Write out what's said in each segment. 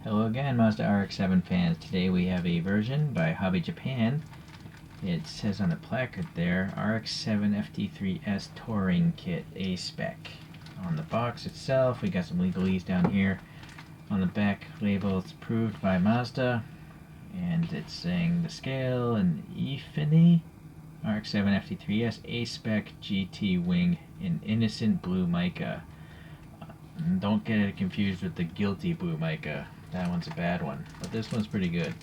Hello again, Mazda RX7 fans. Today we have a version by Hobby Japan. It says on the placard there, RX7 FD3S Touring Kit Aspec. On the box itself, we got some legalese down here. On the back label, it's approved by Mazda, and it's saying the scale and Efini RX7 FD3S Aspec GT Wing in innocent blue mica. Don't get it confused with the guilty blue mica. That one's a bad one, but this one's pretty good.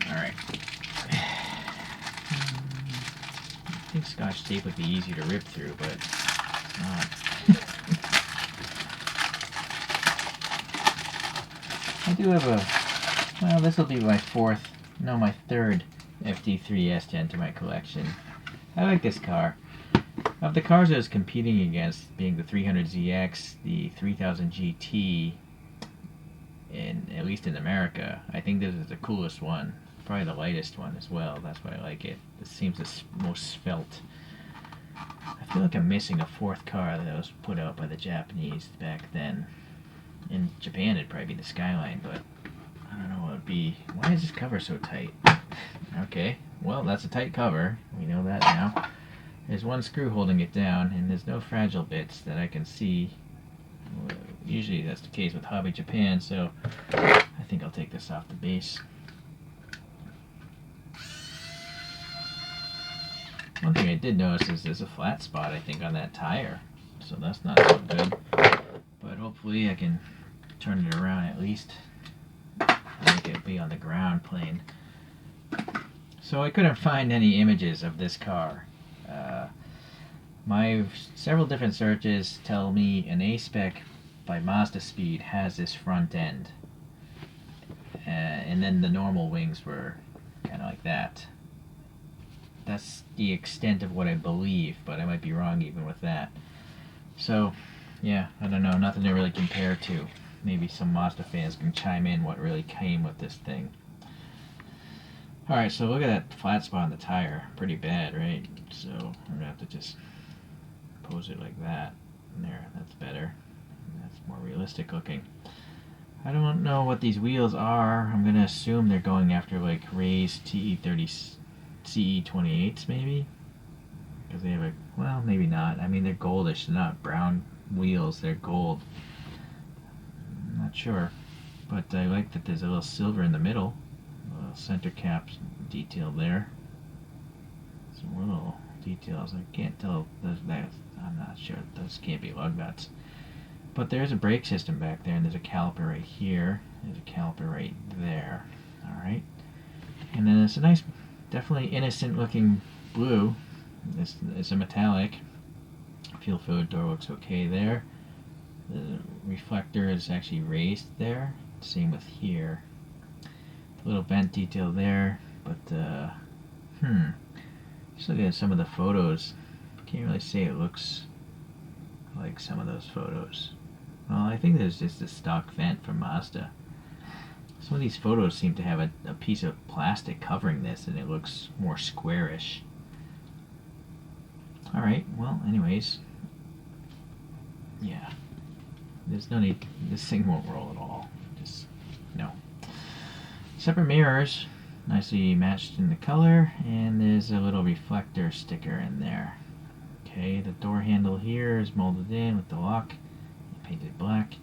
Alright. I think Scotch tape would be easy to rip through, but it's not. I do have a, well, this will be my third FD3S to enter my collection. I like this car. Of the cars I was competing against, being the 300ZX, the 3000 GT, at least in America, I think this is the coolest one. Probably the lightest one as well. That's why I like it. This seems the most svelte. I feel like I'm missing a fourth car that was put out by the Japanese back then. In Japan, it'd probably be the Skyline, but I don't know what it'd be. Why is this cover so tight? Okay, well, that's a tight cover. We know that now. There's one screw holding it down, and there's no fragile bits that I can see. Usually that's the case with Hobby Japan, so I think I'll take this off the base. One thing I did notice is there's a flat spot, I think, on that tire, so that's not so good. But hopefully I can turn it around at least, make it be on the ground plane. So I couldn't find any images of this car. My several different searches tell me an Aspec by Mazda Speed has this front end, and then the normal wings were kind of like that. That's the extent of what I believe, but I might be wrong even with that. So yeah, I don't know, nothing to really compare to. Maybe some Mazda fans can chime in what really came with this thing. Alright, so look at that flat spot on the tire. Pretty bad, right? So I'm gonna have to just pose it like that. And there, that's better. That's more realistic looking. I don't know what these wheels are. I'm gonna assume they're going after like raised TE30 CE28s maybe? Because they have a, well, maybe not. I mean, they're goldish, they're not brown wheels, they're gold. I'm not sure. But I like that there's a little silver in the middle. Center caps detail there. Some little details. I can't tell. I'm not sure. Those can't be lug nuts. But there's a brake system back there, and there's a caliper right here. There's a caliper right there. All right. And then it's a nice, definitely innocent-looking blue. It's a metallic. Fuel fluid door looks okay there. The reflector is actually raised there. Same with here. Little bent detail there, but just looking at some of the photos, can't really say it looks like some of those photos. Well, I think there's just a stock vent from Mazda. Some of these photos seem to have a piece of plastic covering this, and it looks more squarish. Alright, well, anyways, yeah, there's no need, this thing won't roll at all, just, no. Separate mirrors, nicely matched in the color, and there's a little reflector sticker in there. Okay, the door handle here is molded in with the lock, painted black.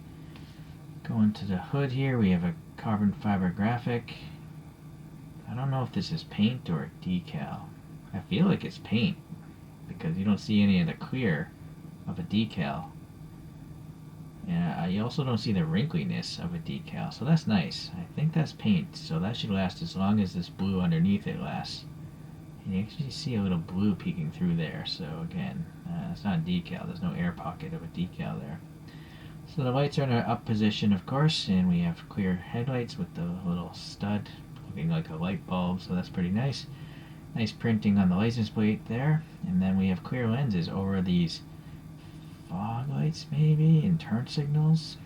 Going to the hood here, we have a carbon fiber graphic. I don't know if this is paint or a decal. I feel like it's paint, because you don't see any of the clear of a decal. And you also don't see the wrinkliness of a decal, so that's nice. I think that's paint, so that should last as long as this blue underneath it lasts. And you actually see a little blue peeking through there, so again, it's not a decal, there's no air pocket of a decal there. So the lights are in our up position, of course, and we have clear headlights with the little stud looking like a light bulb, so that's pretty nice. Nice printing on the license plate there, and then we have clear lenses over these fog lights maybe, and turn signals.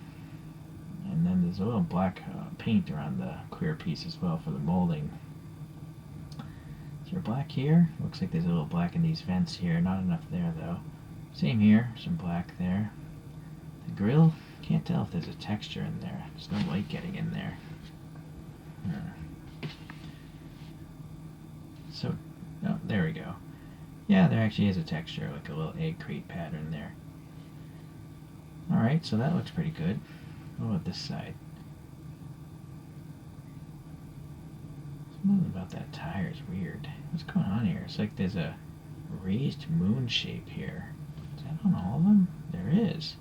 And then there's a little black paint around the clear piece as well for the molding. Is there black here? Looks like there's a little black in these vents here, not enough there though. Same here, some black there. The grille Can't tell if there's a texture in there. There's no light getting in there. So, oh, there we go. Yeah, there actually is a texture, like a little egg crate pattern there. Alright, so that looks pretty good. What about this side? Something about that tire is weird. What's going on here? It's like there's a raised moon shape here. Is that on all of them? There is.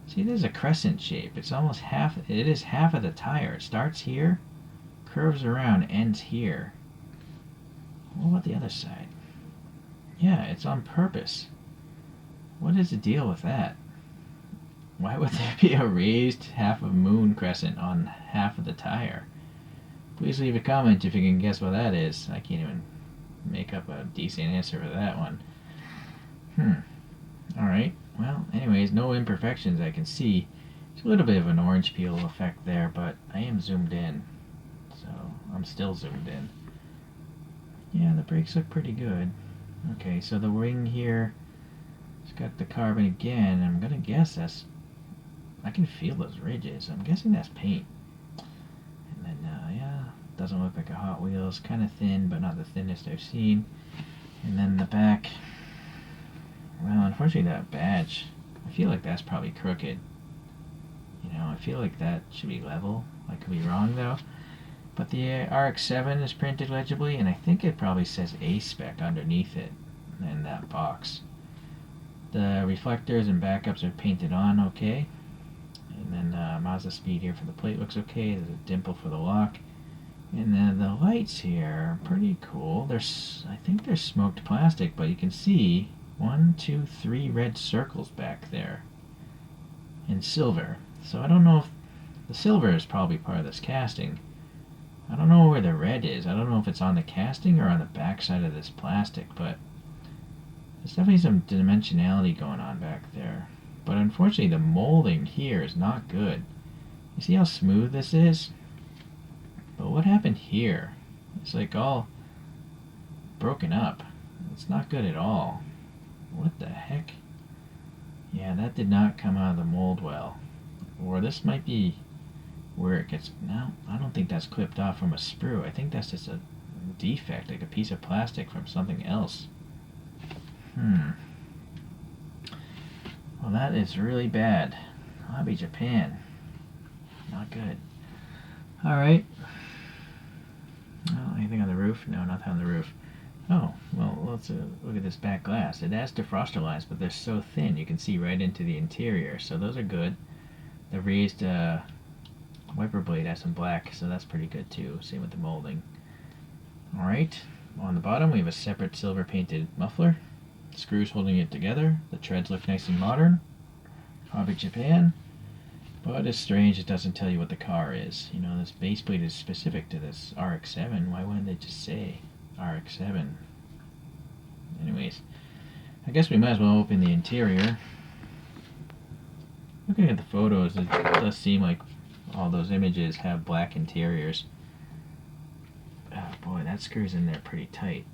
See, there's a crescent shape. It's almost half, it is half of the tire. It starts here, curves around, ends here. What about the other side? Yeah, it's on purpose. What is the deal with that? Why would there be a raised half of moon crescent on half of the tire? Please leave a comment if you can guess what that is. I can't even make up a decent answer for that one. Alright, well, anyways, no imperfections I can see. There's a little bit of an orange peel effect there, but I am zoomed in. So, I'm still zoomed in. Yeah, the brakes look pretty good. Okay, so the wing here, it's got the carbon again. I'm gonna guess that's, I can feel those ridges. I'm guessing that's paint. And then, yeah, doesn't look like a Hot Wheels. Kind of thin, but not the thinnest I've seen. And then the back, well, unfortunately that badge, I feel like that's probably crooked. You know, I feel like that should be level. I could be wrong though. But the RX7 is printed legibly, and I think it probably says Aspec underneath it in that box. The reflectors and backups are painted on okay. And then Mazda speed here for the plate looks okay. There's a dimple for the lock. And then the lights here are pretty cool. I think they're smoked plastic, but you can see 1, 2, 3 red circles back there. In silver. So I don't know if the silver is probably part of this casting. I don't know where the red is. I don't know if it's on the casting or on the back side of this plastic, but there's definitely some dimensionality going on back there. But unfortunately the molding here is not good. You see how smooth this is? But what happened here? It's like all broken up. It's not good at all. What the heck? Yeah, that did not come out of the mold well. Or this might be where it gets, no, I don't think that's clipped off from a sprue. I think that's just a defect, like a piece of plastic from something else. Well, that is really bad. Hobby Japan. Not good. Alright. Oh, anything on the roof? No, nothing on the roof. Oh, well, let's look at this back glass. It has defroster lines, but they're so thin you can see right into the interior, so those are good. The raised wiper blade has some black, so that's pretty good too. Same with the molding. Alright, on the bottom we have a separate silver painted muffler. Screws holding it together. The treads look nice and modern. Hobby Japan. But it's strange it doesn't tell you what the car is. You know, this base plate is specific to this RX7. Why wouldn't they just say RX7? Anyways, I guess we might as well open the interior. Looking at the photos, it does seem like all those images have black interiors. Oh boy, that screws in there pretty tight.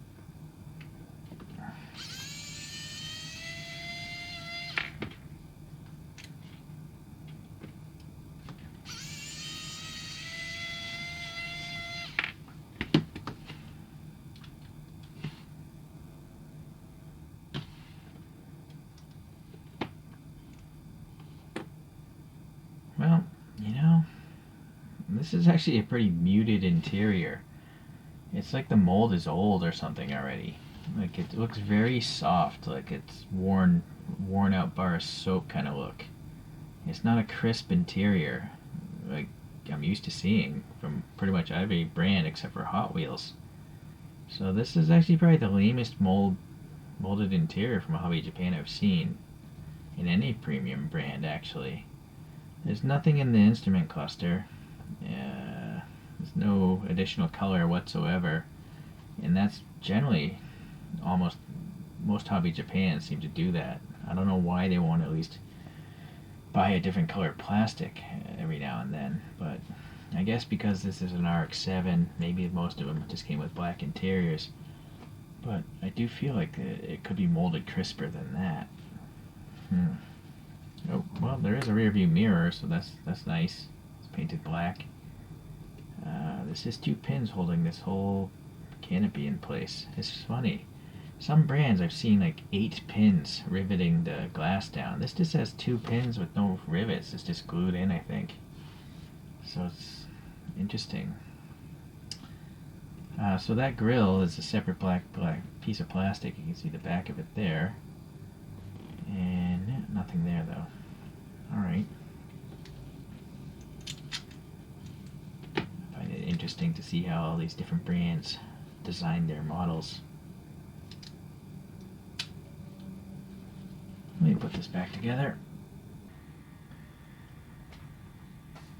Well, you know, this is actually a pretty muted interior. It's like the mold is old or something already. Like it looks very soft, like it's worn out bar of soap kind of look. It's not a crisp interior like I'm used to seeing from pretty much every brand except for Hot Wheels. So this is actually probably the lamest molded interior from Hobby Japan I've seen in any premium brand actually. There's nothing in the instrument cluster. There's no additional color whatsoever. And that's generally most Hobby Japan seem to do that. I don't know why they won't at least buy a different color plastic every now and then. But I guess because this is an RX7, maybe most of them just came with black interiors. But I do feel like it could be molded crisper than that. Oh, well, there is a rear view mirror, so that's nice. It's painted black. This is 2 pins holding this whole canopy in place. It's funny. Some brands I've seen like 8 pins riveting the glass down. This just has 2 pins with no rivets. It's just glued in, I think. So it's interesting. So that grill is a separate black piece of plastic. You can see the back of it there. And nothing there though. Alright. I find it interesting to see how all these different brands design their models. Let me put this back together.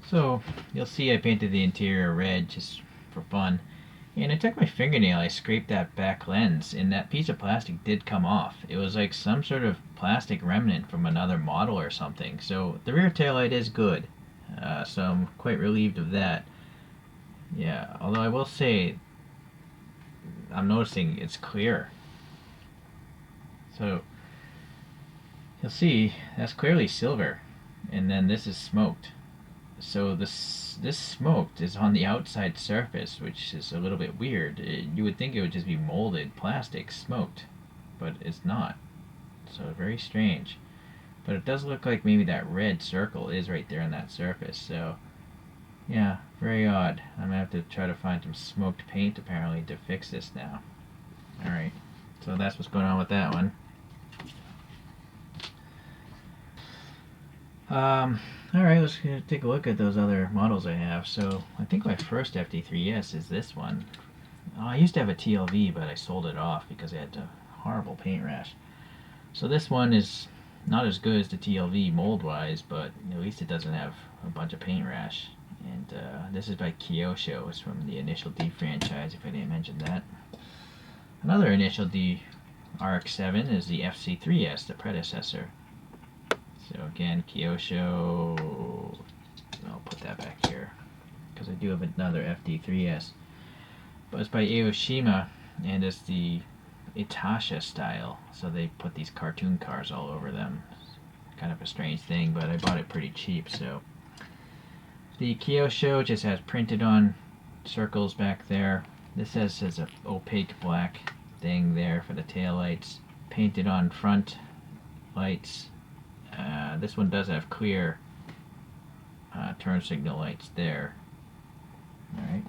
So you'll see I painted the interior red just for fun. And I took my fingernail, I scraped that back lens, and that piece of plastic did come off. It was like some sort of plastic remnant from another model or something. So the rear taillight is good. So I'm quite relieved of that. Yeah, although I will say, I'm noticing it's clear. So you'll see that's clearly silver, and then this is smoked. So this smoked is on the outside surface, which is a little bit weird. You would think it would just be molded plastic smoked, but it's not. So very strange. But it does look like maybe that red circle is right there on that surface. So yeah, very odd. I'm gonna have to try to find some smoked paint apparently to fix this now. Alright, so that's what's going on with that one. Alright, let's take a look at those other models I have. So, I think my first FD3S is this one. I used to have a TLV, but I sold it off because it had a horrible paint rash. So this one is not as good as the TLV mold-wise, but at least it doesn't have a bunch of paint rash. And this is by Kyosho. It's from the Initial D franchise, if I didn't mention that. Another Initial D RX7 is the FC3S, the predecessor. So again, Kyosho, I'll put that back here, because I do have another FD3S. But it's by Aoshima, and it's the Itasha style, so they put these cartoon cars all over them. It's kind of a strange thing, but I bought it pretty cheap, so. The Kyosho just has printed on circles back there. This has an opaque black thing there for the taillights, painted on front lights. This one does have clear turn signal lights there. Alright.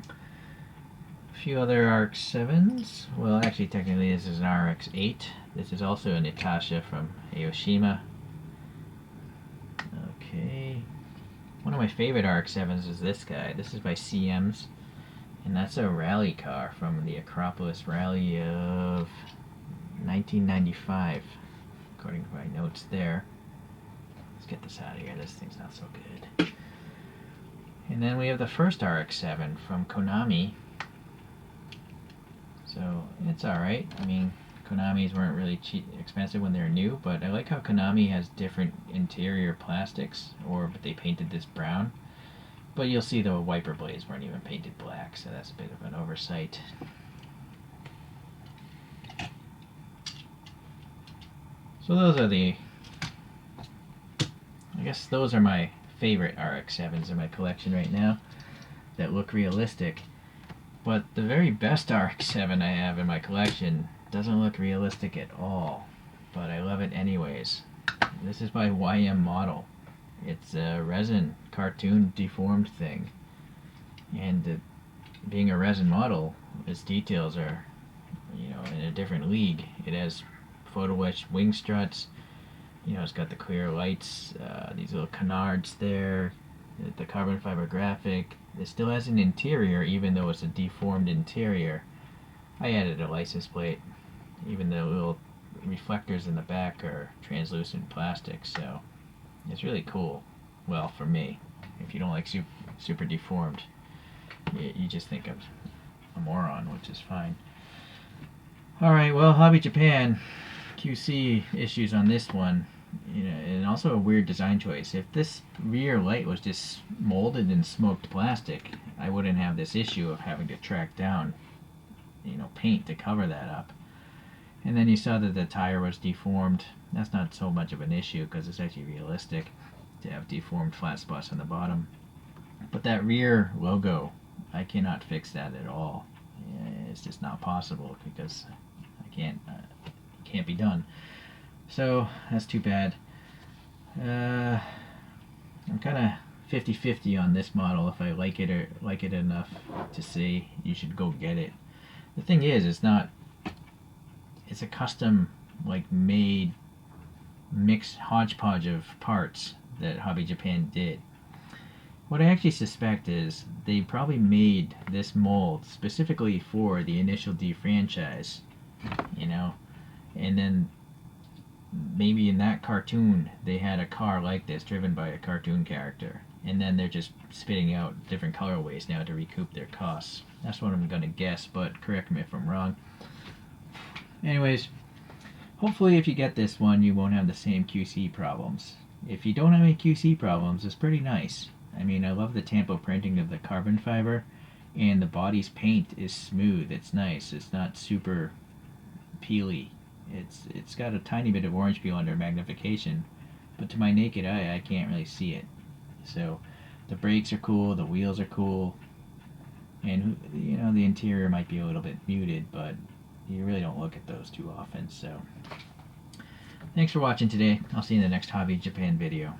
A few other RX7s. Well, actually, technically, this is an RX8. This is also an Itasha from Aoshima. Okay. One of my favorite RX7s is this guy. This is by CM's. And that's a rally car from the Acropolis Rally of 1995. According to my notes there. Let's get this out of here. This thing's not so good. And then we have the first RX7 from Konami. So it's alright. I mean, Konamis weren't really expensive when they were new, but I like how Konami has different interior plastics, or they painted this brown. But you'll see the wiper blades weren't even painted black, so that's a bit of an oversight. So those are I guess those are my favorite RX7s in my collection right now that look realistic. But the very best RX7 I have in my collection doesn't look realistic at all, but I love it anyways. This is by YM Model. It's a resin cartoon deformed thing, and being a resin model, its details are, in a different league. It has photo etched wing struts. It's got the clear lights, these little canards there, the carbon fiber graphic. It still has an interior, even though it's a deformed interior. I added a license plate, even the little reflectors in the back are translucent plastic, so it's really cool. Well, for me. If you don't like super deformed, you just think I'm a moron, which is fine. Alright, well, Hobby Japan, QC issues on this one, and also a weird design choice. If this rear light was just molded in smoked plastic, I wouldn't have this issue of having to track down, paint to cover that up. And then you saw that the tire was deformed. that's not so much of an issue because it's actually realistic to have deformed flat spots on the bottom. But that rear logo, I cannot fix that at all. It's just not possible because I can't. It can't be done. So that's too bad. I'm kind of 50-50 on this model. If I like it or like it enough to say you should go get it. The thing is, it's not. It's a custom, like, made mixed hodgepodge of parts that Hobby Japan did. What I actually suspect is they probably made this mold specifically for the initial D franchise, you know, and then maybe in that cartoon they had a car like this driven by a cartoon character, and then they're just spitting out different colorways now to recoup their costs. That's what I'm gonna guess, but correct me if I'm wrong. Anyways, hopefully if you get this one you won't have the same QC problems. If you don't have any QC problems, it's pretty nice. I mean, I love the tampo printing of the carbon fiber, and the body's paint is smooth. It's nice. It's not super peely. It's got a tiny bit of orange peel under magnification, but to my naked eye, I can't really see it. So the brakes are cool, the wheels are cool, and you know, the interior might be a little bit muted, but you really don't look at those too often. So thanks for watching today. I'll see you in the next Hobby Japan video.